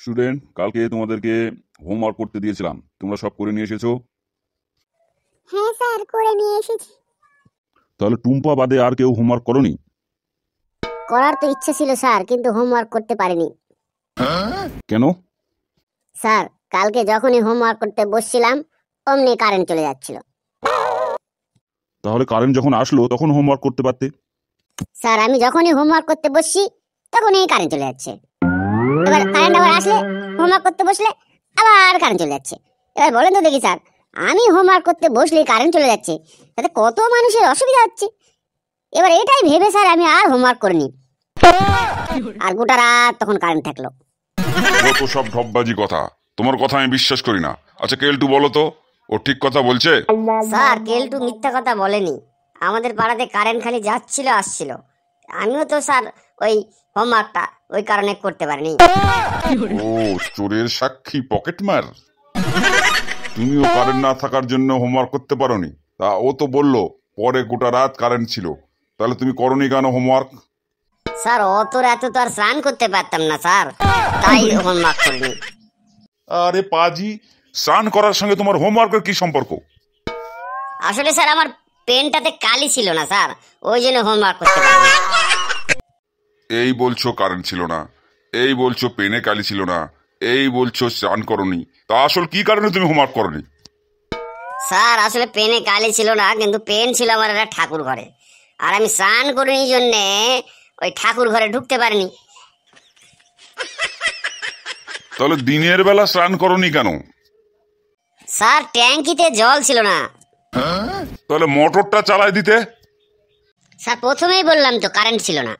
Student, কালকে তোমাদেরকে homework করতে দিয়েছিলাম, তোমরা সব করে নিয়ে এসেছো? হ্যাঁ স্যার, করে নিয়ে এসেছি। তাহলে টুম্পা বাদে আর কেউ হোমওয়ার্ক করনি? করার তো ইচ্ছে ছিল স্যার, কিন্তু হোমওয়ার্ক করতে পারিনি। কেন? স্যার, কালকে যখনই হোমওয়ার্ক করতে বসছিলাম অমনি কারেন্ট চলে যাচ্ছিল। তাহলে কারেন্ট যখন আসলো তখন হোমওয়ার্ক করতে পারতে। স্যার, আমি যখনই হোমওয়ার্ক করতে বসছি তখনই কারেন্ট চলে যাচ্ছে। এবার কারেন্ট আবার আসলে হোমওয়ার্ক করতে বসলে আবার কারেন্ট চলে যাচ্ছে। এবার বলেন তো দেখি স্যার, আমি হোমওয়ার্ক করতে বসলে কারেন্ট চলে যাচ্ছে, তাতে কত মানুষের অসুবিধা হচ্ছে। এবার এটাই ভেবে স্যার আমি আর হোমওয়ার্ক করিনি, আর গোটা রাত তখন কারেন্ট থাকলো। যত সব ঢপবাজি কথা, তোমার কথা আমি বিশ্বাস করি না। আচ্ছা কেলটু বলো তো, ও ঠিক কথা বলছে? স্যার, কেলটু মিথ্যা কথা বলেনি। আমাদের পাড়াতে কারেন্ট খালি যাচ্ছিল আসছিল। আমিও তো স্যার ওই হোমওয়ার্কটা ওই কারণে করতে পারিনি। ও চোরের সাক্ষী পকেটমার। তুমিও কারেন্ট না থাকার জন্য হোমওয়ার্ক করতে পারোনি, তা ও তো বললো পরে গোটা রাত কারেন্ট ছিল। তাহলে তুমি করনি কেন হোমওয়ার্ক? স্যার, অত রাতে তো আর স্নান করতে পারতাম না স্যার, তাই হোমওয়ার্ক করিনি। আরে পাজি, স্নান করার সঙ্গে তোমার হোমওয়ার্কের কি সম্পর্ক? আসলে স্যার আমার পেনটাতে কালি ছিল না স্যার, ওই জন্য হোমওয়ার্ক করতে পারিনি। এই বলছো কারেন্ট ছিল না, এই বলছো পেনে কালি ছিল না, এই বলছো স্নান করনি, তা আসল কি কারণে তুমি হোমওয়ার্ক করনি? স্যার, আসলে পেনে কালি ছিল না, কিন্তু পেন ছিল আমার একটা ঠাকুর ঘরে, আর আমি স্নান করিনি জন্যে ওই ঠাকুর ঘরে ঢুকতে পারিনি। তাহলে দিনের বেলা স্নান করনি কেন? স্যার, ট্যাঙ্কিতে জল ছিল না। তাহলে মোটরটা চালাই দিতে। স্যার, প্রথমেই বললাম তো কারেন্ট ছিল না।